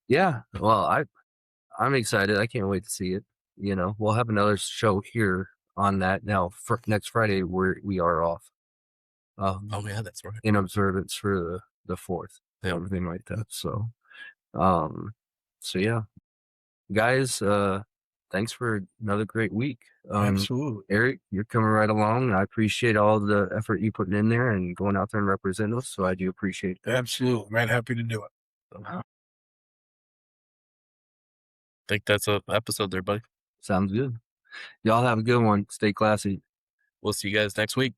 B: yeah, well, I'm excited. I can't wait to see it. You know, we'll have another show here on that now for next Friday, where we are off.
A: Oh yeah, that's right.
B: In observance for the 4th, everything like that. So yeah, guys, thanks for another great week.
C: Absolutely.
B: Eric, you're coming right along. I appreciate all the effort you putting in there and going out there and representing us. So I do appreciate it.
C: Absolutely, man. Happy to do it.
A: I think that's an episode there, buddy.
B: Sounds good. Y'all have a good one. Stay classy.
A: We'll see you guys next week.